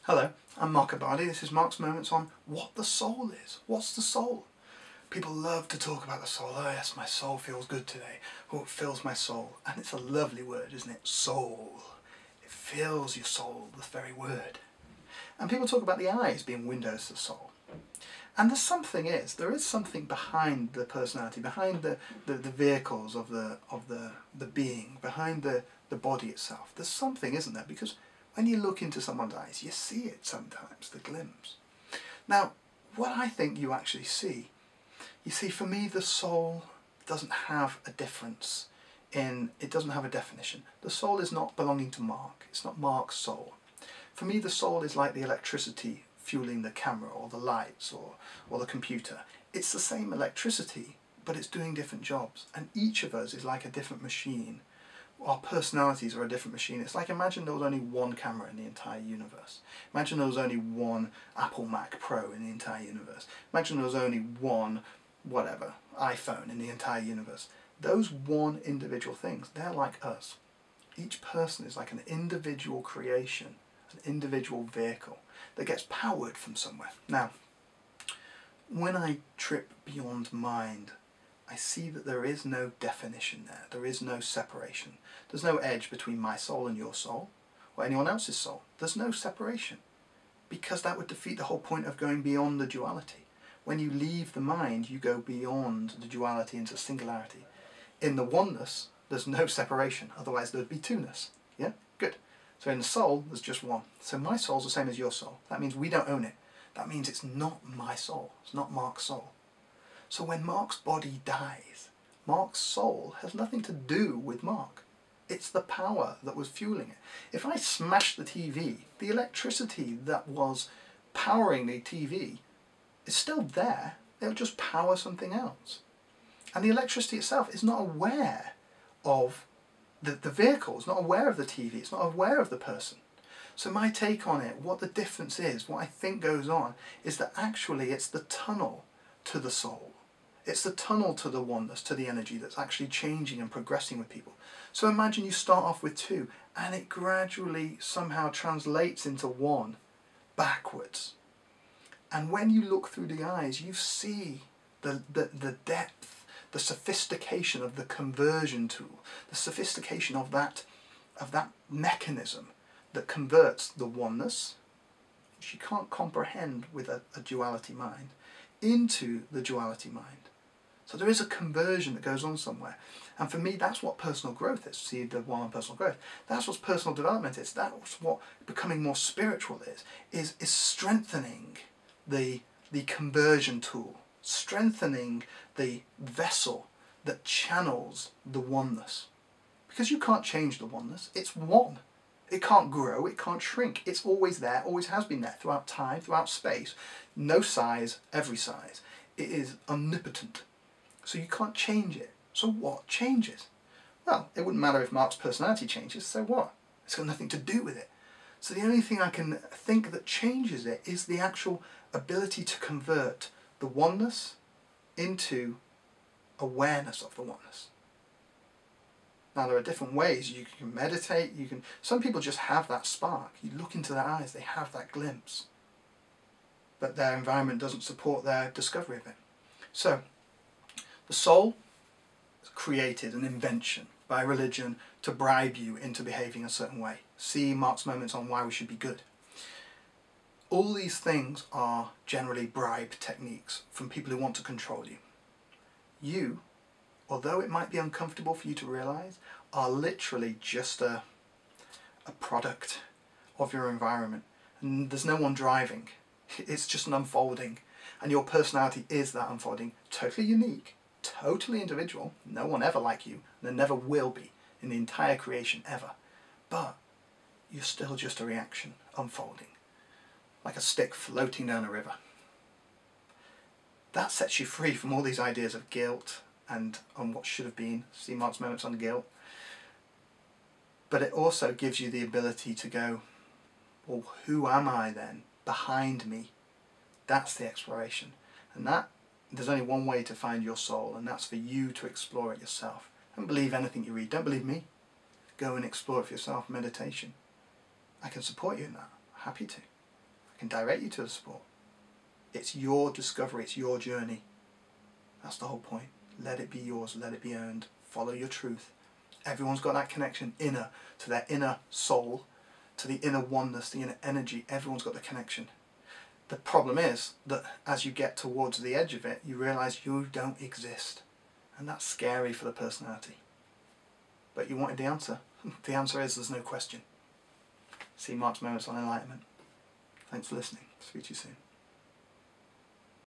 Hello, I'm Mark Abadi. This is Mark's Moments on what the soul is. What's the soul? People love to talk about the soul. Oh yes, my soul feels good today. Oh, it fills my soul. And it's a lovely word, isn't it? Soul. It fills your soul, the very word. And people talk about the eyes being windows to the soul. And there is something behind the personality, behind the vehicles of the being, behind the body itself. There's something, isn't there? Because when you look into someone's eyes, you see it sometimes, the glimpse. Now, what I think you actually see, you see, for me, the soul doesn't have a difference it doesn't have a definition. The soul is not belonging to Mark. It's not Mark's soul. For me, the soul is like the electricity fueling the camera or the lights or the computer. It's the same electricity, but it's doing different jobs. And each of us is like a different machine. Our personalities are a different machine. It's like, imagine there was only one camera in the entire universe. Imagine there was only one Apple Mac Pro in the entire universe. Imagine there was only one, whatever, iPhone in the entire universe. Those one individual things, they're like us. Each person is like an individual creation, an individual vehicle that gets powered from somewhere. Now, when I trip beyond mind, I see that there is no definition there. There is no separation. There's no edge between my soul and your soul, or anyone else's soul. There's no separation, because that would defeat the whole point of going beyond the duality. When you leave the mind, you go beyond the duality into singularity. In the oneness, there's no separation, otherwise there'd be two-ness. Yeah? Good. So in the soul, there's just one. So my soul's the same as your soul. That means we don't own it. That means it's not my soul. It's not Mark's soul. So when Mark's body dies, Mark's soul has nothing to do with Mark. It's the power that was fueling it. If I smash the TV, the electricity that was powering the TV is still there. It'll just power something else. And the electricity itself is not aware of the vehicle, it's not aware of the TV, it's not aware of the person. So my take on it, what the difference is, what I think goes on, is that actually it's the tunnel to the soul. It's the tunnel to the oneness, to the energy that's actually changing and progressing with people. So imagine you start off with two and it gradually somehow translates into one backwards. And when you look through the eyes, you see the depth, the sophistication of the conversion tool, the sophistication of that mechanism that converts the oneness, which you can't comprehend with a duality mind, into the duality mind. So there is a conversion that goes on somewhere. And for me, that's what personal growth is. See the one on personal growth. That's what personal development is. That's what becoming more spiritual is strengthening the conversion tool, strengthening the vessel that channels the oneness. Because you can't change the oneness. It's one. It can't grow, it can't shrink. It's always there, always has been there, throughout time, throughout space. No size, every size. It is omnipotent. So you can't change it. So what changes? Well, it wouldn't matter if Mark's personality changes, so what? It's got nothing to do with it. So the only thing I can think that changes it is the actual ability to convert the oneness into awareness of the oneness. Now there are different ways. You can meditate, some people just have that spark. You look into their eyes, they have that glimpse. But their environment doesn't support their discovery of it. So, the soul created an invention by religion to bribe you into behaving a certain way. See Mark's Moments on why we should be good. All these things are generally bribe techniques from people who want to control you. You, although it might be uncomfortable for you to realise, are literally just a product of your environment. And there's no one driving. It's just an unfolding. And your personality is that unfolding. Totally unique, totally individual. No one ever like you. And there never will be in the entire creation ever. But you're still just a reaction unfolding. Like a stick floating down a river. That sets you free from all these ideas of guilt and on what should have been. See Mark's Moments on guilt. But it also gives you the ability to go, well, who am I then behind me? That's the exploration. And that, there's only one way to find your soul, and that's for you to explore it yourself. Don't believe anything you read. Don't believe me. Go and explore it for yourself. Meditation. I can support you in that. Happy to. I can direct you to the support. It's your discovery, it's your journey. That's the whole point. Let it be yours, let it be earned. Follow your truth. Everyone's got that connection inner, to their inner soul, to the inner oneness, the inner energy. Everyone's got the connection. The problem is that as you get towards the edge of it, you realise you don't exist. And that's scary for the personality. But you wanted the answer. The answer is there's no question. See Mark's Moments on Enlightenment. Thanks for listening. Speak to you soon.